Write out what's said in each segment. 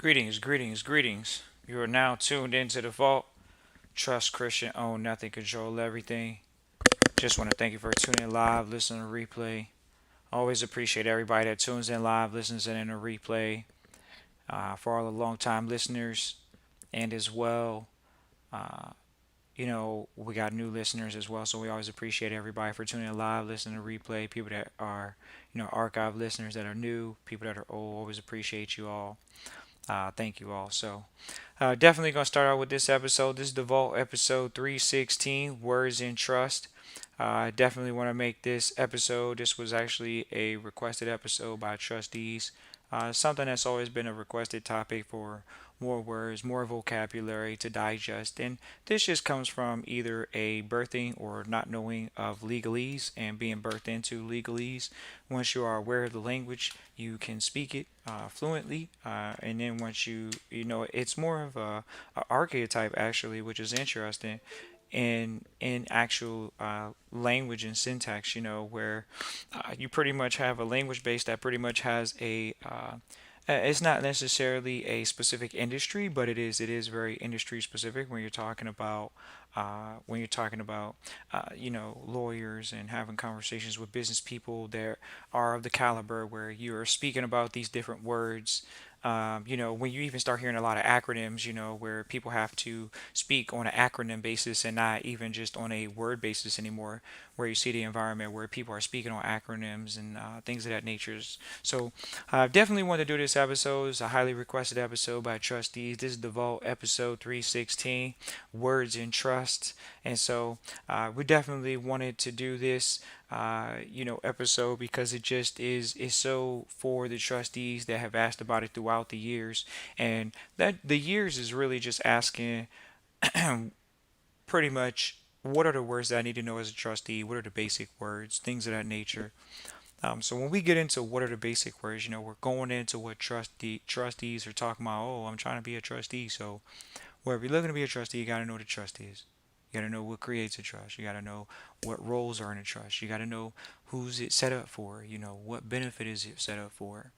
Greetings, greetings, greetings. You are now tuned into the vault. Trust Christian, own nothing, control everything. Just want to thank you for tuning in live, listening to replay. Always appreciate everybody that tunes in live, listens in a replay. For all the long-time listeners, and as well, uh, we got new listeners as well. So we always appreciate everybody for tuning in live, listening to replay. People that are, archive listeners that are new, people that are old. Always appreciate you all. Thank you all. Definitely going to start out with this episode. This is the Vault episode 316, Words in Trust. I definitely want to make this episode. This was actually a requested episode by trustees. Something that's always been a requested topic for more words, more vocabulary to digest. And this just comes from either a birthing or not knowing of legalese and being birthed into legalese. Once you are aware of the language, you can speak it fluently. And then once it's more of a archetype actually, which is interesting in actual language and syntax, where you pretty much have a language base that pretty much has it's not necessarily a specific industry, but it is very industry specific when you're talking about lawyers and having conversations with business people that are of the caliber where you're speaking about these different words. When you even start hearing a lot of acronyms, where people have to speak on an acronym basis and not even just on a word basis anymore, where you see the environment where people are speaking on acronyms and things of that nature. So I definitely want to do this episode. It's a highly requested episode by trustees. This is the Vault episode 316, Words in Trust. And so we definitely wanted to do this episode because it just is so for the trustees that have asked about it throughout the years, and that the years is really just asking pretty much what are the words that I need to know as a trustee, what are the basic words, things of that nature. So when we get into what are the basic words, we're going into what trustees are talking about. Oh, I'm trying to be a trustee. So, well, if you're looking to be a trustee, you got to know what a trust is. You got to know what creates a trust. You got to know what roles are in a trust. You got to know who's it set up for. What benefit is it set up for.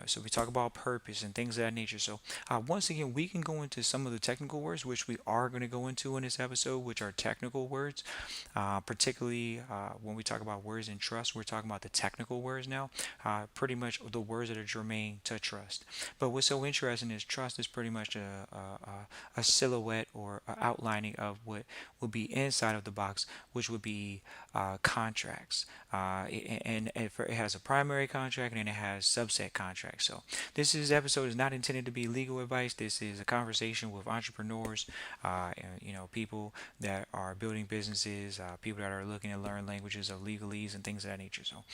So we talk about purpose and things of that nature. So once again, we can go into some of the technical words, which we are going to go into in this episode, which are technical words. Particularly when we talk about words in trust, we're talking about the technical words now. Pretty much the words that are germane to trust. But what's so interesting is trust is pretty much a silhouette or a outlining of what would be inside of the box, which would be contracts. It has a primary contract and then it has subset contracts. So episode is not intended to be legal advice. This is a conversation with entrepreneurs, people that are building businesses, people that are looking to learn languages of legalese and things of that nature. So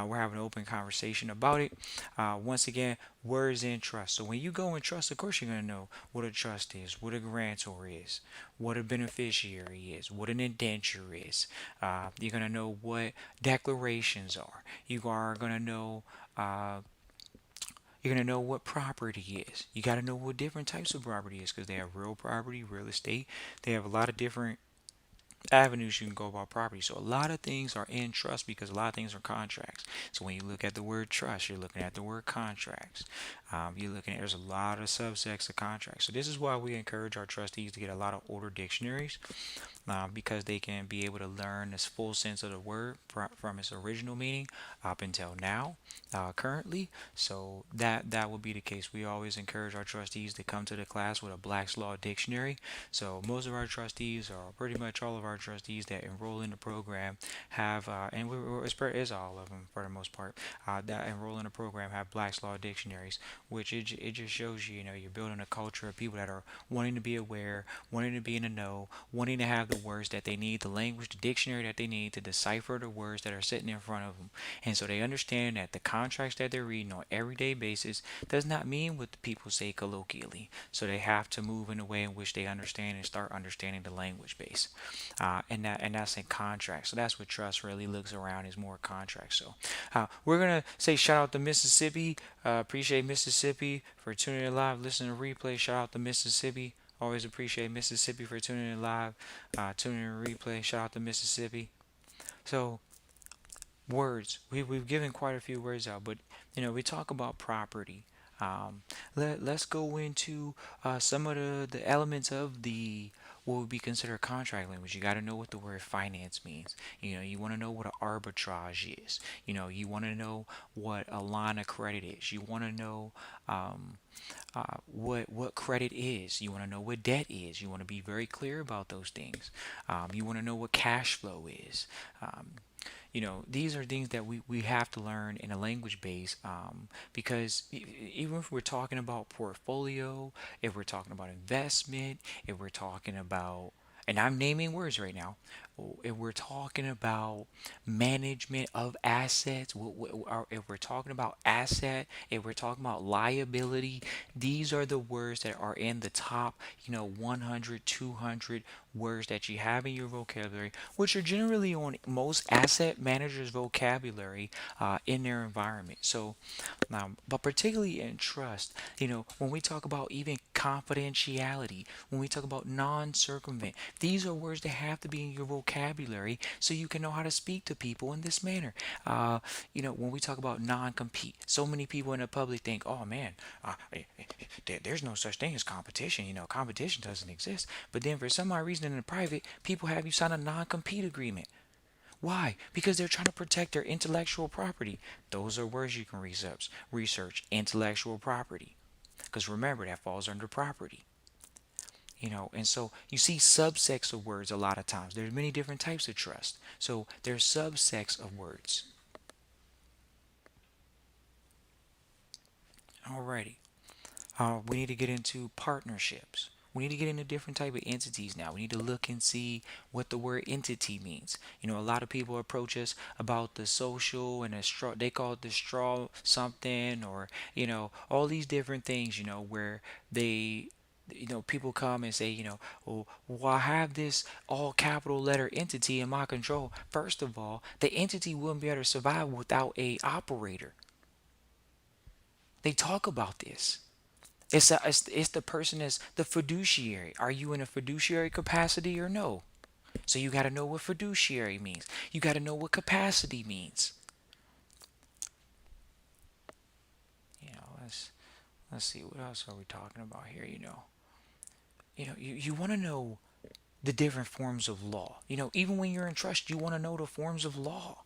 we're having an open conversation about it. Once again, words in trust. So when you go in trust, of course you're going to know what a trust is, what a grantor is, what a beneficiary is, what an indenture is. You're going to know what declarations are. Uh, you're going to know what property is. You got to know what different types of property is because they have real property, real estate. They have a lot of different avenues you can go about property. So a lot of things are in trust because a lot of things are contracts. So when you look at the word trust, you're looking at the word contracts. There's a lot of subsects of contracts. So this is why we encourage our trustees to get a lot of older dictionaries, because they can be able to learn this full sense of the word from its original meaning up until now, currently. So that will be the case. We always encourage our trustees to come to the class with a Black's Law dictionary. So most of our trustees, or pretty much all of our trustees that enroll in the program, have, it's all of them for the most part, that enroll in the program have Black's Law dictionaries, which it just shows you're building a culture of people that are wanting to be aware, wanting to be in the know, wanting to have the words that they need, the language, the dictionary that they need to decipher the words that are sitting in front of them. And so they understand that the contracts that they're reading on everyday basis does not mean what the people say colloquially. So they have to move in a way in which they understand and start understanding the language base. And that's in contracts. So that's what trust really looks around, is more contracts. So we're gonna say shout out to Mississippi. Appreciate Mississippi for tuning in live, listening to replay. Shout out to Mississippi. Always appreciate Mississippi for tuning in live, tuning in replay. Shout out to Mississippi. So words. We've given quite a few words out, but we talk about property. Um, let's go into some of the elements of the what would be considered contract language. You got to know what the word finance means. You want to know what an arbitrage is. You want to know what a line of credit is. You want to know um, what credit is. You want to know what debt is. You want to be very clear about those things. You want to know what cash flow is. Um, these are things that we have to learn in a language base, because even if we're talking about portfolio, if we're talking about investment, if we're talking about, and I'm naming words right now, if we're talking about management of assets, or if we're talking about asset, if we're talking about liability, these are the words that are in the top, 100, 200 words that you have in your vocabulary, which are generally on most asset managers' vocabulary in their environment. So, but particularly in trust, when we talk about even confidentiality, when we talk about non-circumvent, these are words that have to be in your vocabulary so you can know how to speak to people in this manner. When we talk about non-compete, so many people in the public think, oh man, there's no such thing as competition. Competition doesn't exist. But then for some odd reason in the private, people have you sign a non-compete agreement. Why? Because they're trying to protect their intellectual property. Those are words you can research. Research intellectual property. Because remember, that falls under property. And so you see subsects of words a lot of times. There's many different types of trust. So there's subsects of words. Alrighty. We need to get into partnerships. We need to get into different type of entities now. We need to look and see what the word entity means. A lot of people approach us about the social and a straw. They call it the straw something, or all these different things. Where they, people come and say, well, I have this all capital letter entity in my control. First of all, the entity wouldn't be able to survive without a operator. They talk about this. It's the person as the fiduciary. Are you in a fiduciary capacity or no? So you got to know what fiduciary means. You got to know what capacity means. Let's see what else are we talking about here. You want to know the different forms of law. Even when you're in trust, you want to know the forms of law.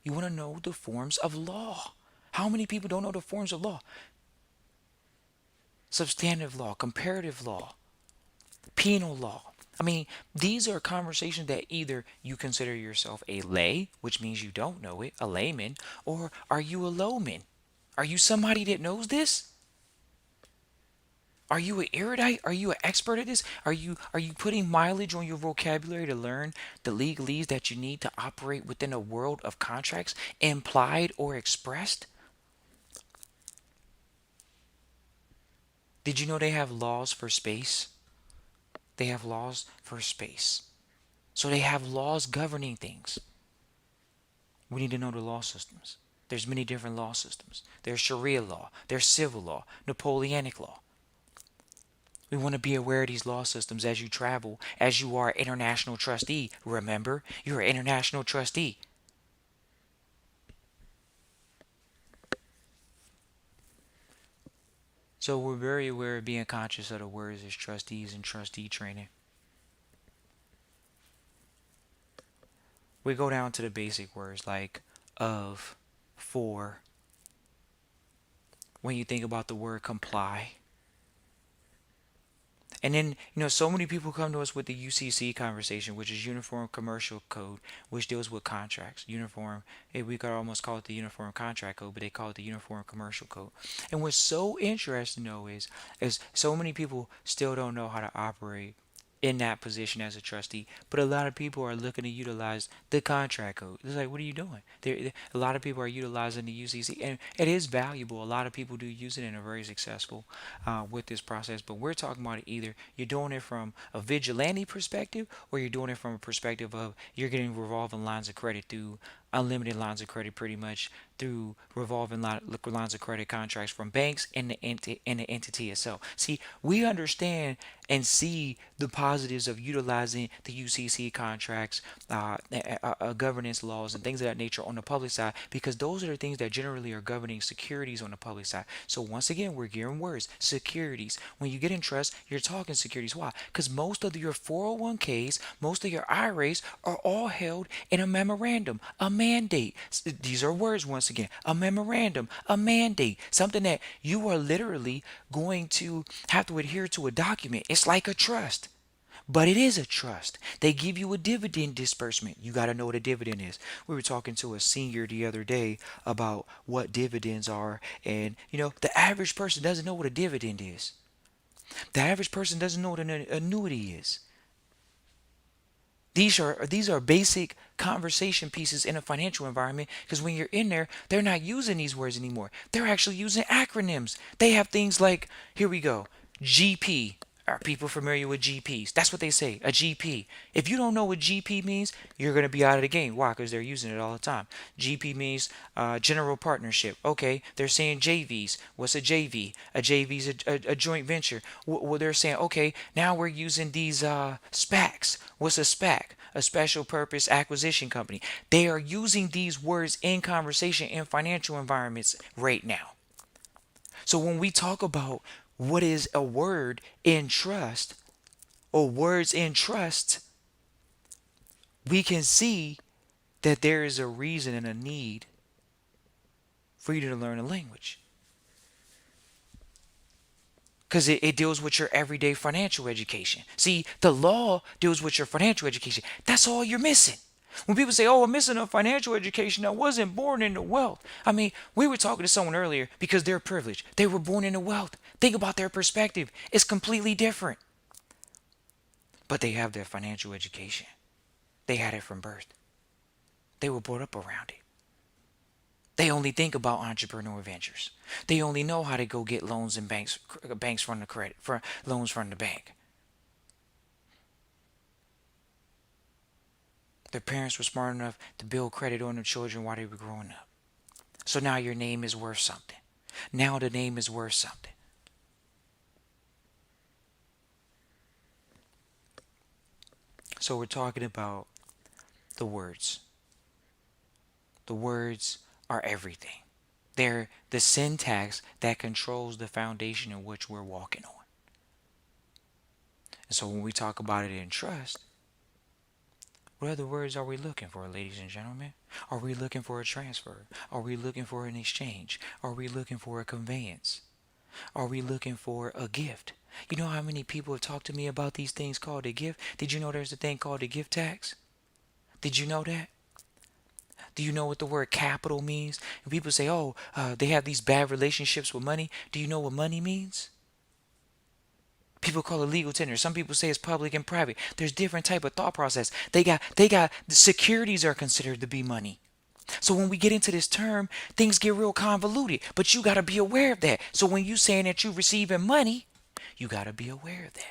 You want to know the forms of law. How many people don't know the forms of law? Substantive law, comparative law, penal law. I mean, these are conversations that either you consider yourself a lay, which means you don't know it, a layman, or are you a lowman? Are you somebody that knows this? Are you an erudite? Are you an expert at this? Are you putting mileage on your vocabulary to learn the legalese that you need to operate within a world of contracts, implied or expressed? Did you know they have laws for space? They have laws for space. So they have laws governing things. We need to know the law systems. There's many different law systems. There's Sharia law, there's civil law, Napoleonic law. We want to be aware of these law systems as you travel, as you are an international trustee. Remember, you're an international trustee. So we're very aware of being conscious of the words as trustees and trustee training. We go down to the basic words like of, for. When you think about the word comply, and then, so many people come to us with the UCC conversation, which is Uniform Commercial Code, which deals with contracts. We could almost call it the Uniform Contract Code, but they call it the Uniform Commercial Code. And what's so interesting, though, is so many people still don't know how to operate in that position as a trustee, but a lot of people are looking to utilize the contract code. It's like, what are you doing? A lot of people are utilizing the UCC, and it is valuable. A lot of people do use it and are very successful with this process. But we're talking about either you're doing it from a vigilante perspective, or you're doing it from a perspective of you're getting revolving lines of credit through unlimited lines of credit pretty much through lines of credit contracts from banks and the entity itself. See, we understand and see the positives of utilizing the UCC contracts, governance laws, and things of that nature on the public side because those are the things that generally are governing securities on the public side. So once again, we're gearing words, securities. When you get in trust, you're talking securities. Why? Because most of your 401ks, most of your IRAs are all held in a memorandum, a mandate. These are words once again, a memorandum, a mandate, something that you are literally going to have to adhere to a document. It's like a trust. But it is a trust. They give you a dividend disbursement. You got to know what a dividend is. We were talking to a senior the other day about what dividends are. And, the average person doesn't know what a dividend is. The average person doesn't know what an annuity is. These are basic conversation pieces in a financial environment because when you're in there, they're not using these words anymore. They're actually using acronyms. They have things like, here we go, GP. Are people familiar with GPs? That's what they say, a GP. If you don't know what GP means, you're going to be out of the game. Why? Because they're using it all the time. GP means general partnership. Okay, they're saying JVs. What's a JV? A JV is a joint venture. Well, they're saying, okay, now we're using these SPACs. What's a SPAC? A special purpose acquisition company. They are using these words in conversation in financial environments right now. So when we talk about what is a word in trust or words in trust, we can see that there is a reason and a need for you to learn a language. Because it deals with your everyday financial education. See, the law deals with your financial education. That's all you're missing. When people say, oh, I'm missing a financial education, I wasn't born into wealth. I mean, we were talking to someone earlier because they're privileged. They were born into wealth. Think about their perspective. It's completely different. But they have their financial education. They had it from birth. They were brought up around it. They only think about entrepreneur ventures. They only know how to go get loans and banks from the credit, for loans from the bank. Their parents were smart enough to build credit on their children while they were growing up. So now your name is worth something. Now the name is worth something. So we're talking about the words. The words are everything. They're the syntax that controls the foundation in which we're walking on. And so when we talk about it in trust, what other words are we looking for, ladies and gentlemen? Are we looking for a transfer? Are we looking for an exchange? Are we looking for a conveyance? Are we looking for a gift? You know how many people have talked to me about these things called a gift? Did you know there's a thing called a gift tax? Did you know that? Do you know what the word capital means? And people say, oh, they have these bad relationships with money. Do you know what money means? People call it legal tender. Some people say it's public and private. There's different type of thought process. They got the securities are considered to be money. So when we get into this term, things get real convoluted. But you got to be aware of that. So when you saying that you're receiving money, you got to be aware of that.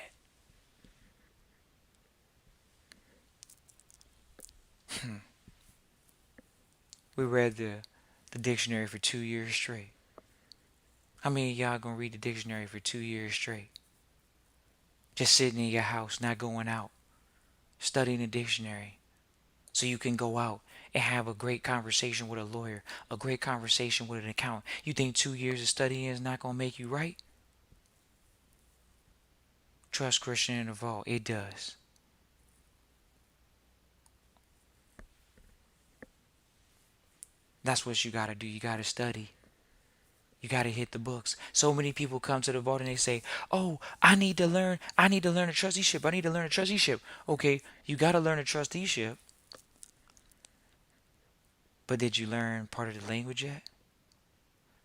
We read the dictionary for 2 years straight. How many of y'all gonna read the dictionary for 2 years straight? Just sitting in your house, not going out, studying the dictionary, so you can go out and have a great conversation with a lawyer, a great conversation with an accountant. You think 2 years of studying is not gonna make you right? Trust Christian in the vault. It does. That's what you gotta do. You gotta study. You got to hit the books. So many people come to the vault and they say, "Oh, I need to learn a trusteeship. I need to learn a trusteeship." Okay, you got to learn a trusteeship, but did you learn part of the language yet?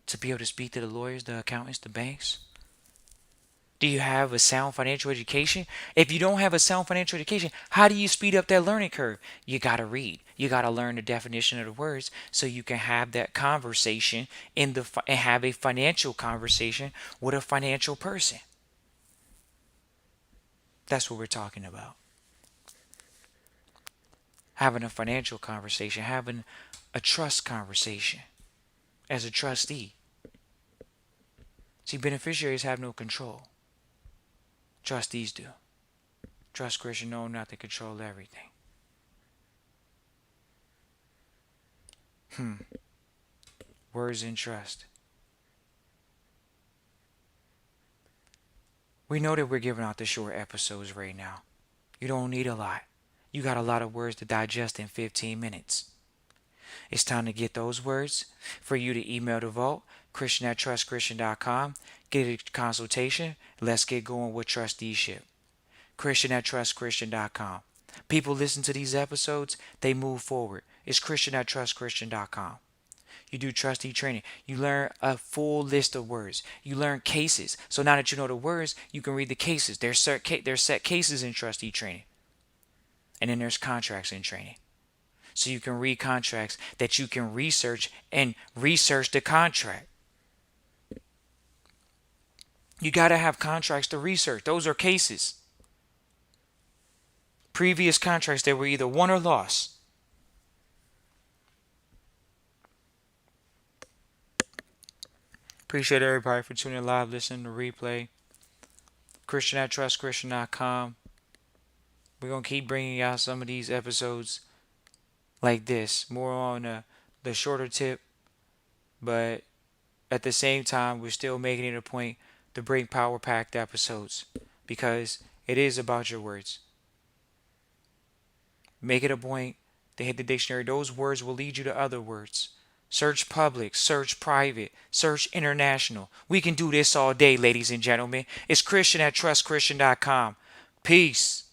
To be able to speak to the lawyers, the accountants, the banks? Do you have a sound financial education? If you don't have a sound financial education, how do you speed up that learning curve? You got to read. You got to learn the definition of the words so you can have that conversation and have a financial conversation with a financial person. That's what we're talking about. having a financial conversation, having a trust conversation as a trustee. See, beneficiaries have no control. Trustees do. Trust Christian know not to control everything. Words in trust. We know that we're giving out the short episodes right now. You don't need a lot. You got a lot of words to digest in 15 minutes. It's time to get those words for you to email the vault, Christian at trustchristian.com. Get a consultation. Let's get going with trusteeship. Christian at trustchristian.com. People listen to these episodes, they move forward. It's Christian at trustchristian.com. You do trustee training. You learn a full list of words. You learn cases. So now that you know the words, you can read the cases. There's set cases in trustee training. And then there's contracts in training. So you can read contracts that you can research and research the contract. You got to have contracts to research. Those are cases. Previous contracts that were either won or lost. Appreciate everybody for tuning in live, listening to replay. Christian at trustchristian.com. We're going to keep bringing out some of these episodes like this, more on the shorter tip, but at the same time, we're still making it a point to bring power-packed episodes because it is about your words. Make it a point to hit the dictionary. Those words will lead you to other words. Search public, search private, search international. We can do this all day, ladies and gentlemen. It's Christian at trustchristian.com. Peace.